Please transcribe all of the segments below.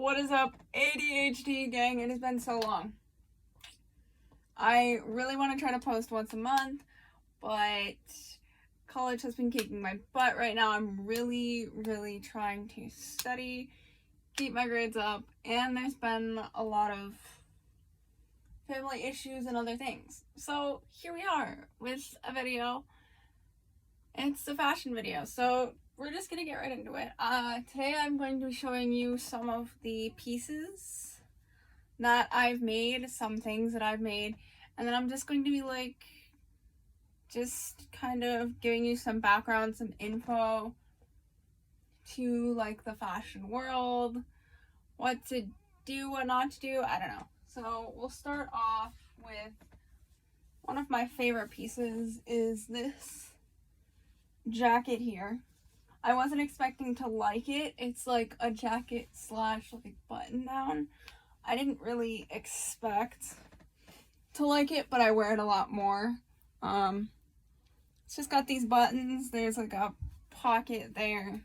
What is up, ADHD gang? It has been so long. I really want to try to post once a month, but college has been kicking my butt right now. I'm really trying to study, keep my grades up, and there's been a lot of family issues and other things. So here we are with a video. It's a fashion video, so we're just gonna get right into it. Today I'm going to be showing you some of the pieces that I've made, some things that I've made, and then I'm just going to be like, just kind of giving you some background, some info to like the fashion world, what to do, what not to do, I don't know. So we'll start off with one of my favorite pieces is this jacket here. I wasn't expecting to like it. It's like a jacket slash like button down. I didn't really expect to like it, but I wear it a lot more. It's just got these buttons. There's like a pocket there.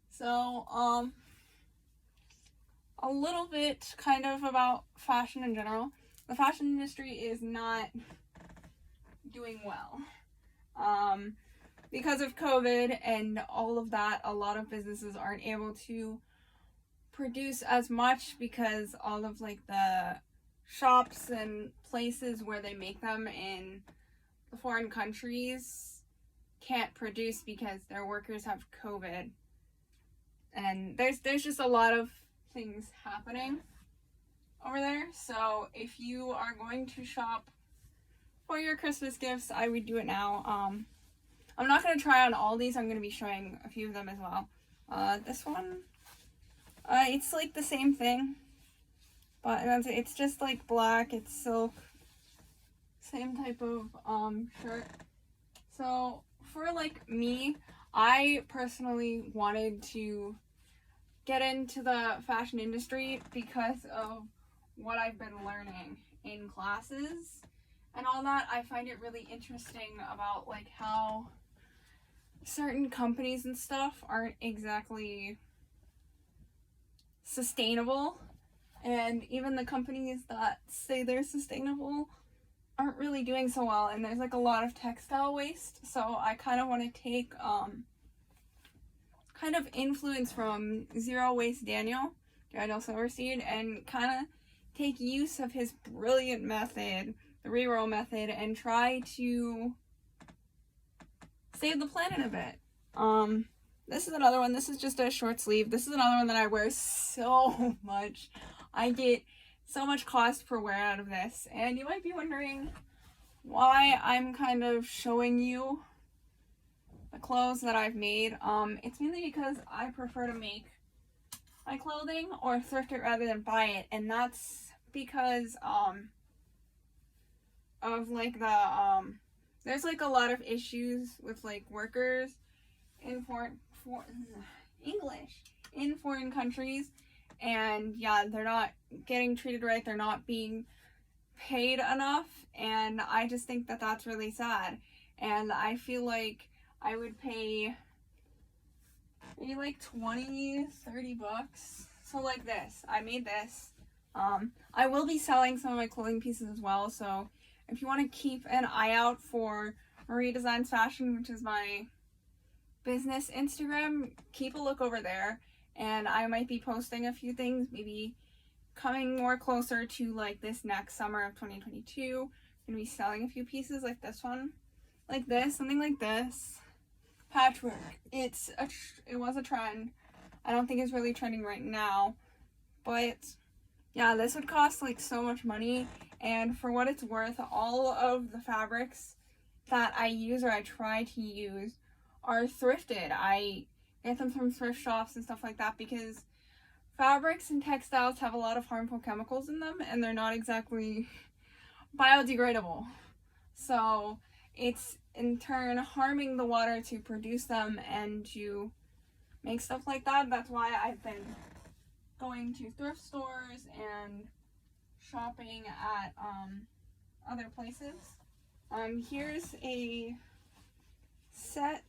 So, a little bit kind of about fashion in general. The fashion industry is not doing well. Because of COVID and all of that, a lot of businesses aren't able to produce as much because all of like the shops and places where they make them in the foreign countries can't produce because their workers have COVID. And there's just a lot of things happening over there. So if you are going to shop for your Christmas gifts, I would do it now. I'm not going to try on all these. I'm going to be showing a few of them as well. This one, it's like the same thing, but it's just like black, it's silk, same type of shirt. So for like me, I personally wanted to get into the fashion industry because of what I've been learning in classes and all that. I find it really interesting about like how certain companies and stuff aren't exactly sustainable, and even the companies that say they're sustainable aren't really doing so well, and there's like a lot of textile waste. So I kind of want to take kind of influence from Zero Waste Daniel Silverstein and kind of take use of his brilliant method, the reroll method, and try to save the planet a bit. This is another one. This is just a short sleeve. This is another one that I wear so much. I get so much cost per wear out of this. And you might be wondering why I'm kind of showing you the clothes that I've made. It's mainly because I prefer to make my clothing or thrift it rather than buy it. And that's because of like the there's like a lot of issues with like workers in foreign countries, and yeah, they're not getting treated right, they're not being paid enough, and I just think that that's really sad. And I feel like I would pay maybe like 20-30 bucks. So like this, I made this. I will be selling some of my clothing pieces as well, so if you want to keep an eye out for Marie Designs Fashion, which is my business Instagram, keep a look over there. And I might be posting a few things, maybe coming more closer to like this next summer of 2022. I'm going to be selling a few pieces like this one, like this, something like this. Patchwork. It was a trend. I don't think it's really trending right now, but yeah, this would cost like so much money. And for what it's worth, all of the fabrics that I use or I try to use are thrifted. I get them from thrift shops and stuff like that because fabrics and textiles have a lot of harmful chemicals in them and they're not exactly biodegradable. So it's in turn harming the water to produce them and to make stuff like that. That's why I've been going to thrift stores and shopping at other places. Here's a set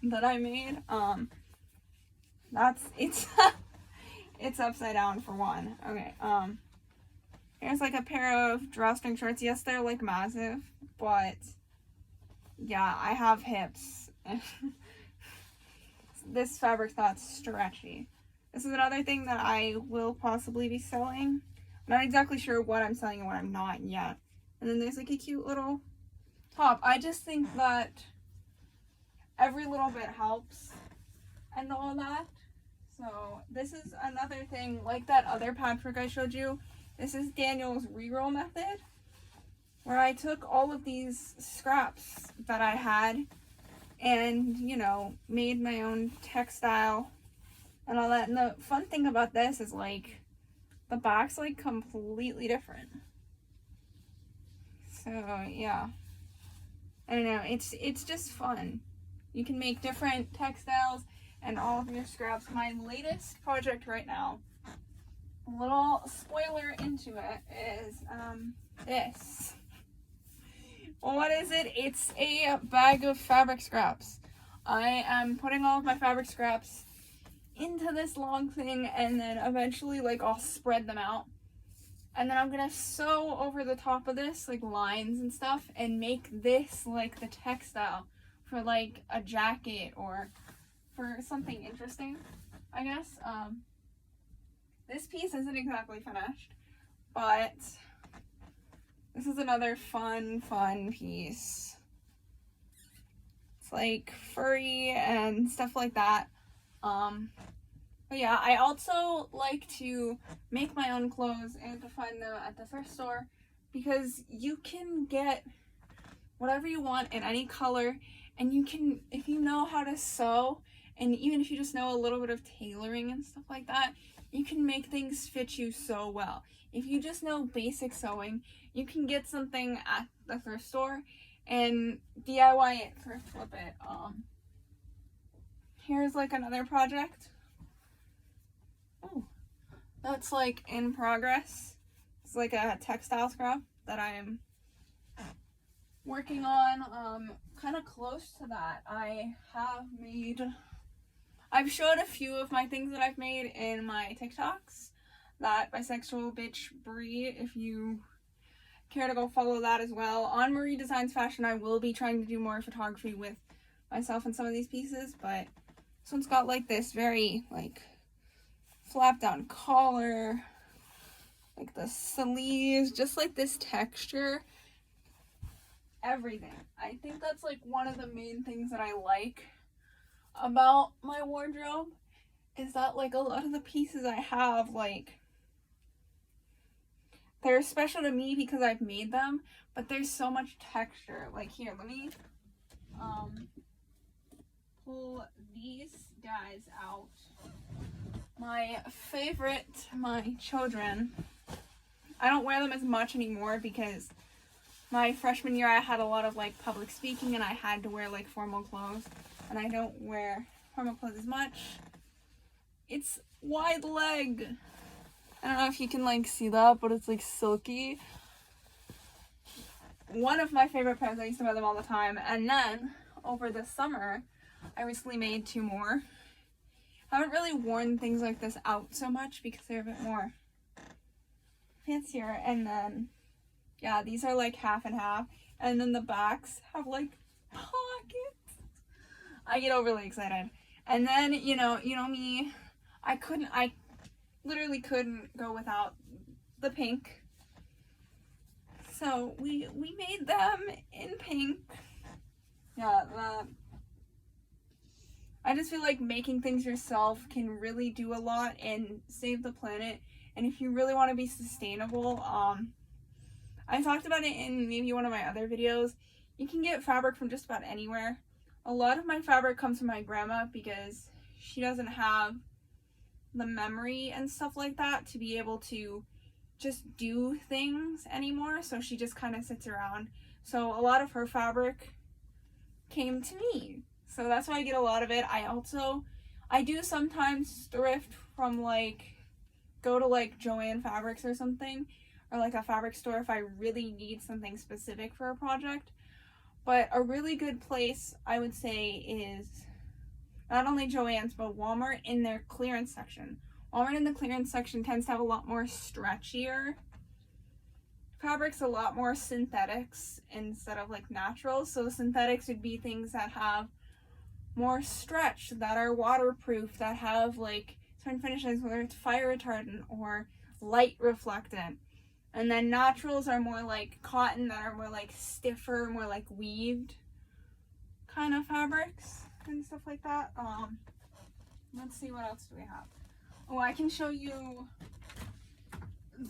that I made. it's it's upside down for one. Okay, here's like a pair of drawstring shorts. Yes, they're like massive, but yeah, I have hips. This fabric's not stretchy. This is another thing that I will possibly be selling. I'm not exactly sure what I'm selling and what I'm not yet. And then there's like a cute little top. I just think that every little bit helps and all that. So this is another thing, like that other patchwork I showed you. This is Daniel's reroll method, where I took all of these scraps that I had and, you know, made my own textile and all that. And the fun thing about this is, like, the back's like completely different. So yeah, I don't know, it's just fun. You can make different textiles and all of your scraps. My latest project right now, a little spoiler into it, is this. Well, what is it? It's a bag of fabric scraps. I am putting all of my fabric scraps into this long thing, and then eventually, like, I'll spread them out. And then I'm gonna sew over the top of this, like, lines and stuff, and make this, like, the textile for, like, a jacket or for something interesting, I guess. This piece isn't exactly finished, but this is another fun piece. It's, like, furry and stuff like that. But yeah, I also like to make my own clothes and to find them at the thrift store, because you can get whatever you want in any color, and you can, if you know how to sew, and even if you just know a little bit of tailoring and stuff like that, you can make things fit you so well. If you just know basic sewing, you can get something at the thrift store and DIY it, thrift flip it. Here's like another project. Oh, that's like in progress. It's like a textile scrap that I am working on. Kind of close to that. I've showed a few of my things that I've made in my TikToks. Thatbisexualbitchbre, if you care to go follow that as well. On Marie Designs Fashion, I will be trying to do more photography with myself in some of these pieces, but this one's got like this very like flap down collar, like the sleeves, just like this texture, everything. I think that's like one of the main things that I like about my wardrobe, is that like a lot of the pieces I have, like, they're special to me because I've made them, but there's so much texture. Like here, let me pull these guys out. My favorite, my children. I don't wear them as much anymore because my freshman year I had a lot of like public speaking and I had to wear like formal clothes, and I don't wear formal clothes as much. It's wide leg. I don't know if you can like see that, but it's like silky. One of my favorite pairs. I used to wear them all the time. And then over the summer, I recently made two more. I haven't really worn things like this out so much because they're a bit more fancier. And then, yeah, these are like half and half. And then the backs have like pockets. I get overly excited. And then, you know me, I literally couldn't go without the pink. So we made them in pink. Yeah, I just feel like making things yourself can really do a lot and save the planet. And if you really want to be sustainable, I talked about it in maybe one of my other videos. You can get fabric from just about anywhere. A lot of my fabric comes from my grandma because she doesn't have the memory and stuff like that to be able to just do things anymore, so she just kind of sits around. So a lot of her fabric came to me, so that's why I get a lot of it. I do sometimes thrift from, like, go to like Joann Fabrics or something, or like a fabric store if I really need something specific for a project. But a really good place, I would say, is not only Joann's, but Walmart in their clearance section. Walmart in the clearance section tends to have a lot more stretchier fabrics, a lot more synthetics instead of like natural. So synthetics would be things that have more stretch, that are waterproof, that have like certain finishes, whether it's fire retardant or light reflectant. And then naturals are more like cotton, that are more like stiffer, more like weaved kind of fabrics and stuff like that. Let's see, what else do we have? Oh, I can show you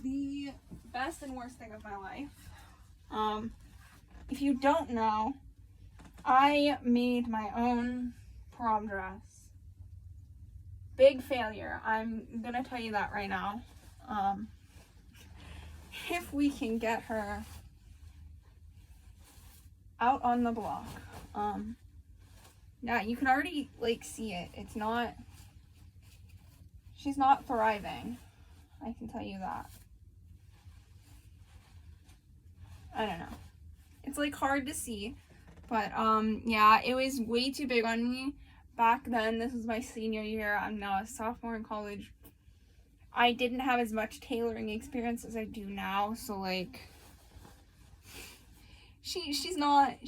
the best and worst thing of my life. If you don't know, I made my own prom dress. Big failure. I'm gonna tell you that right now. If we can get her out on the block. Yeah, you can already like see it. It's not, she's not thriving. I can tell you that. I don't know. It's like hard to see, but yeah, it was way too big on me back then. This was my senior year. I'm now a sophomore in college. I didn't have as much tailoring experience as I do now, so like she's not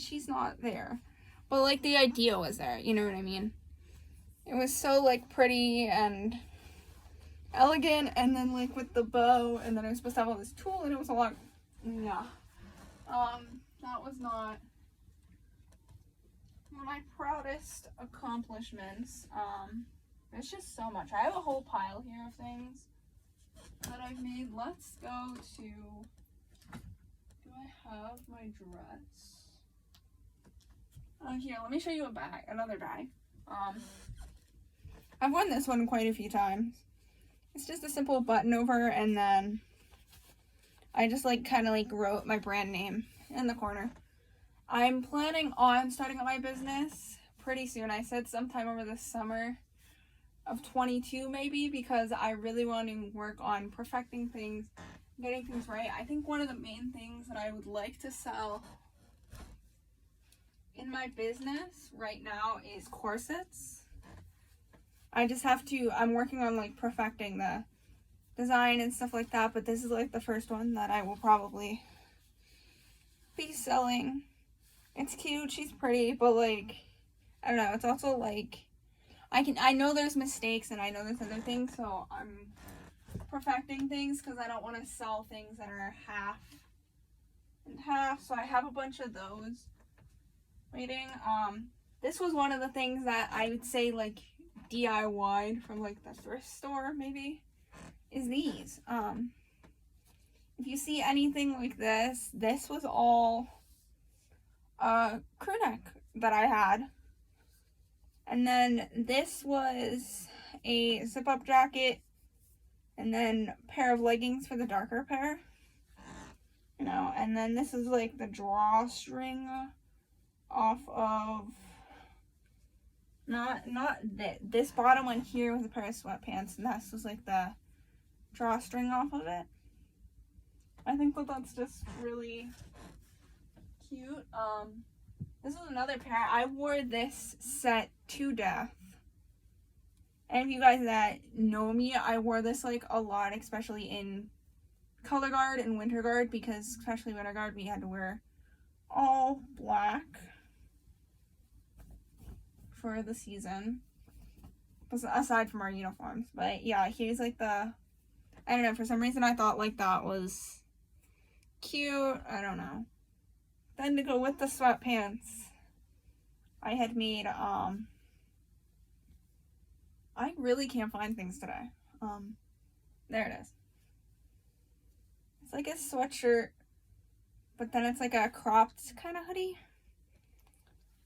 there. But like the idea was there, you know what I mean? It was so like pretty and elegant, and then like with the bow, and then I was supposed to have all this tulle, and it was a lot. Yeah. That was not one of my proudest accomplishments. There's just so much. I have a whole pile here of things that I've made. Let's go to, do I have my dress? Here, let me show you a bag, another bag. I've worn this one quite a few times. It's just a simple button over, and then I just like kind of like wrote my brand name in the corner. I'm planning on starting up my business pretty soon. I said sometime over the summer of 22 maybe, because I really want to work on perfecting things, getting things right. I think one of the main things that I would like to sell in my business right now is corsets. I just have to, I'm working on like perfecting the design and stuff like that, but this is like the first one that I will probably be selling. It's cute, she's pretty, but like, I don't know, it's also like, I know there's mistakes and I know there's other things, so I'm perfecting things because I don't want to sell things that are half and half. So I have a bunch of those waiting. This was one of the things that I would say like DIY'd from like the thrift store maybe, is these. If you see anything like this was all crew neck that I had. And then this was a zip-up jacket, and then a pair of leggings for the darker pair. You know, and then this is like the drawstring off of, this bottom one here was a pair of sweatpants, and this was like the drawstring off of it. I think that that's just really cute. This is another pair. I wore this set to death. And if you guys that know me, I wore this like a lot, especially in color guard and winter guard, because especially winter guard we had to wear all black for the season, aside from our uniforms. But yeah, here's like the, I don't know, for some reason I thought like that was cute. I don't know. Then to go with the sweatpants, I had made, I really can't find things today. There it is. It's like a sweatshirt, but then it's like a cropped kind of hoodie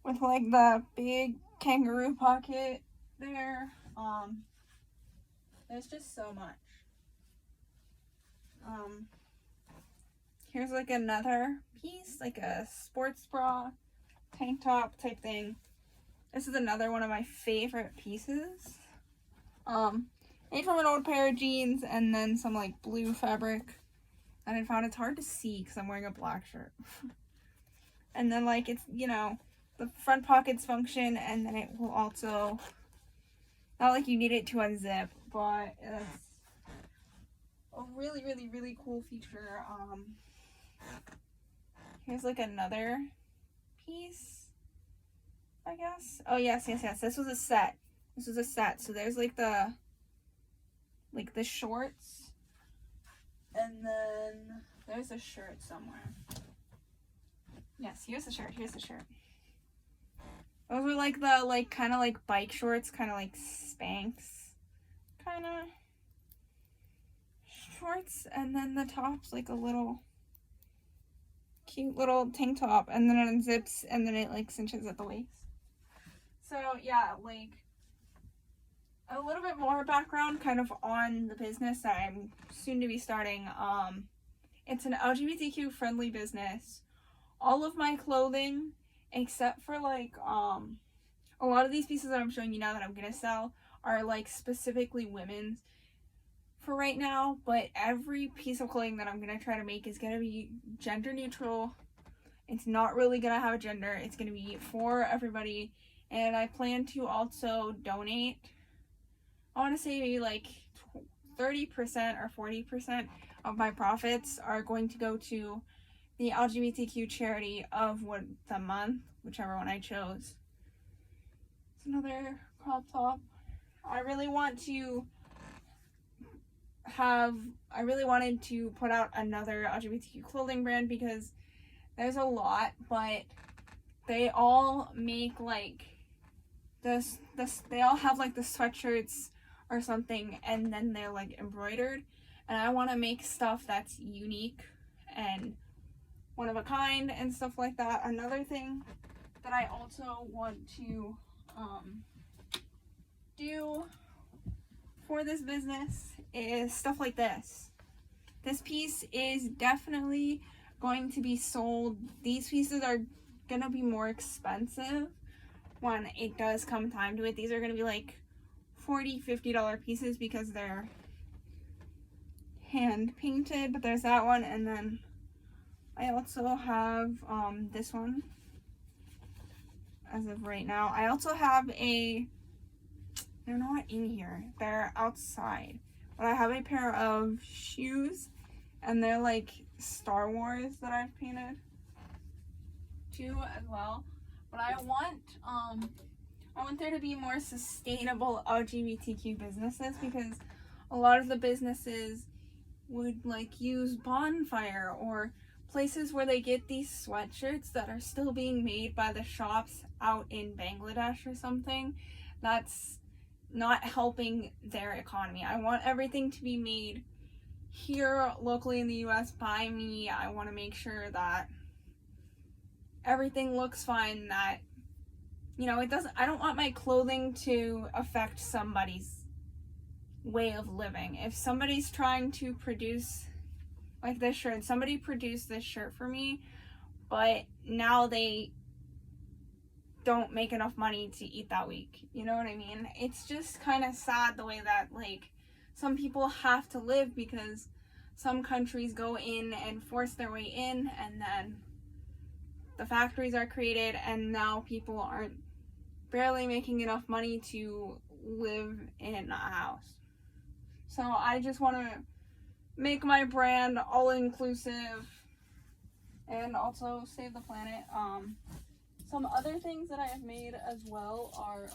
with like the big kangaroo pocket there. There's just so much. Here's like another piece, like a sports bra, tank top type thing. This is another one of my favorite pieces. Made from an old pair of jeans, and then some like blue fabric. And I found it's hard to see because I'm wearing a black shirt. And then like it's, you know, the front pockets function, and then it will also Not like you need it to unzip, but it's a really, really, really cool feature. Here's like another piece, I guess. Oh, yes. This was a set. So there's like the shorts. And then there's a shirt somewhere. Yes, here's the shirt. Those were like the, kind of like bike shorts, kind of like Spanx kind of shorts. And then the top's like a little cute little tank top. And then it unzips and then it like cinches at the waist. So yeah, like a little bit more background kind of on the business that I'm soon to be starting. It's an LGBTQ friendly business. All of my clothing, except for like a lot of these pieces that I'm showing you now that I'm gonna sell, are like specifically women's for right now, but every piece of clothing that I'm gonna try to make is gonna be gender neutral. It's not really gonna have a gender. It's gonna be for everybody, and I plan to also donate. I want to say maybe like 30% or 40% of my profits are going to go to the LGBTQ charity of the month, whichever one I chose. It's another crop top. I really wanted to put out another LGBTQ clothing brand because there's a lot, but they all make like this they all have like the sweatshirts or something, and then they're like embroidered, and I want to make stuff that's unique and one of a kind and stuff like that. Another thing that I also want to do for this business is stuff like this. This piece is definitely going to be sold. These pieces are gonna be more expensive when it does come time to it. These are gonna be like $40-$50 pieces because they're hand painted, but there's that one, and then I also have this one as of right now. I also have they're not in here, they're outside, but I have a pair of shoes, and they're like Star Wars that I've painted too as well. But I want there to be more sustainable LGBTQ businesses, because a lot of the businesses would like use Bonfire or places where they get these sweatshirts that are still being made by the shops out in Bangladesh or something. That's not helping their economy. I want everything to be made here locally in the US by me. I want to make sure that everything looks fine, that I don't want my clothing to affect somebody's way of living. If somebody's trying to produce like this shirt, somebody produced this shirt for me, but now they don't make enough money to eat that week. You know what I mean? It's just kind of sad the way that like some people have to live, because some countries go in and force their way in, and then the factories are created, and now people aren't barely making enough money to live in a house. So I just want to make my brand all inclusive and also save the planet. Some other things that I have made as well are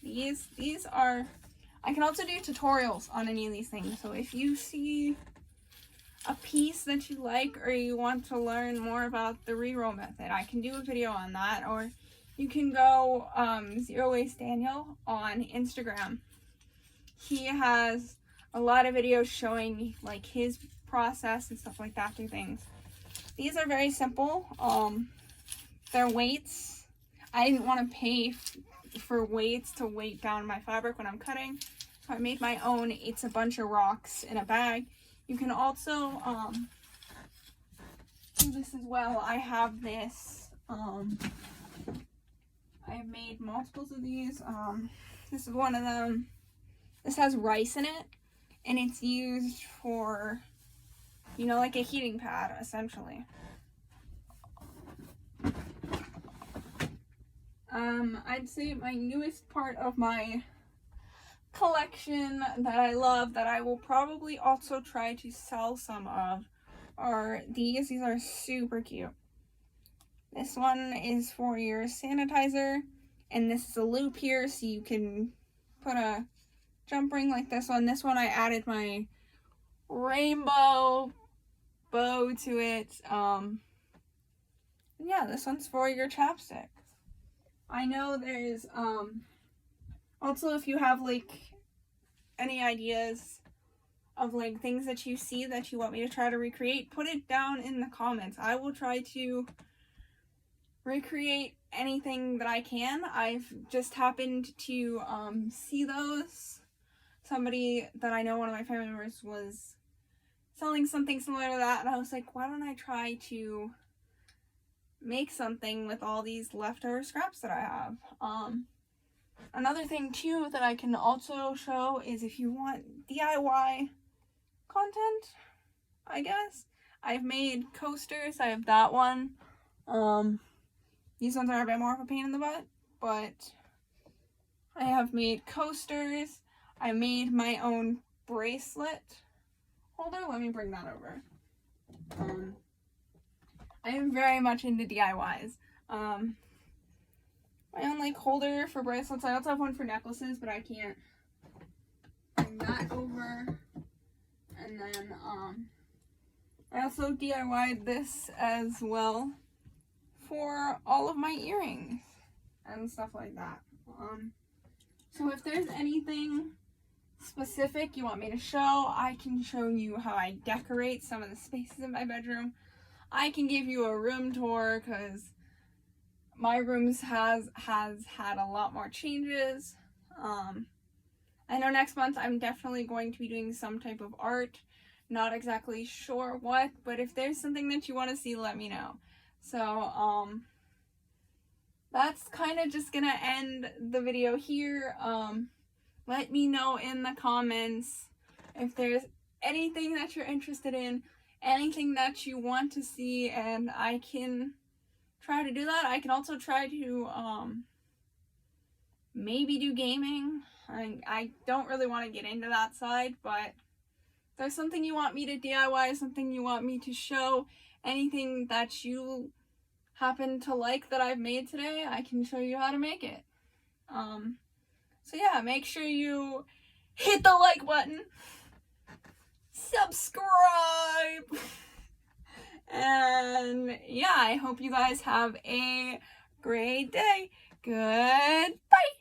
these are, I can also do tutorials on any of these things. So if you see a piece that you like, or you want to learn more about the reroll method, I can do a video on that. Or you can go Zero Waste Daniel on Instagram. He has a lot of videos showing like his process and stuff like that through things. These are very simple. They're weights. I didn't want to pay for weights to weight down my fabric when I'm cutting, so I made my own. It's a bunch of rocks in a bag. You can also do this as well. I have this. I've made multiples of these. This is one of them. This has rice in it, and it's used for, like a heating pad, essentially. I'd say my newest part of my collection that I love that I will probably also try to sell some of are these. These are super cute. This one is for your sanitizer, and this is a loop here so you can put a jump ring like this one. This one I added my rainbow bow to it. Yeah, this one's for your chapstick. I know there's also, if you have like any ideas of like things that you see that you want me to try to recreate, put it down in the comments. I will try to recreate anything that I can. I've just happened to see those. Somebody that I know, one of my family members, was selling something similar to that, and I was like, why don't I try to make something with all these leftover scraps that I have. Another thing too that I can also show is if you want DIY content, I guess. I've made coasters. I have that one. These ones are a bit more of a pain in the butt, but I have made coasters. I made my own bracelet holder. Let me bring that over. I am very much into DIYs. My own like holder for bracelets. I also have one for necklaces, but I can't bring that over. And then I also DIY'd this as well for all of my earrings and stuff like that. So if there's anything specific you want me to show, I can show you how I decorate some of the spaces in my bedroom. I can give you a room tour because my rooms has had a lot more changes. I know next month I'm definitely going to be doing some type of art. Not exactly sure what, but if there's something that you want to see, let me know. So, that's kind of just gonna end the video here. Let me know in the comments if there's anything that you're interested in, anything that you want to see, and I can try to do that. I can also try to maybe do gaming. I don't really want to get into that side, but if there's something you want me to DIY, something you want me to show, anything that you happen to like that I've made today, I can show you how to make it. So yeah, make sure you hit the like button, subscribe, and yeah, I hope you guys have a great day. Goodbye.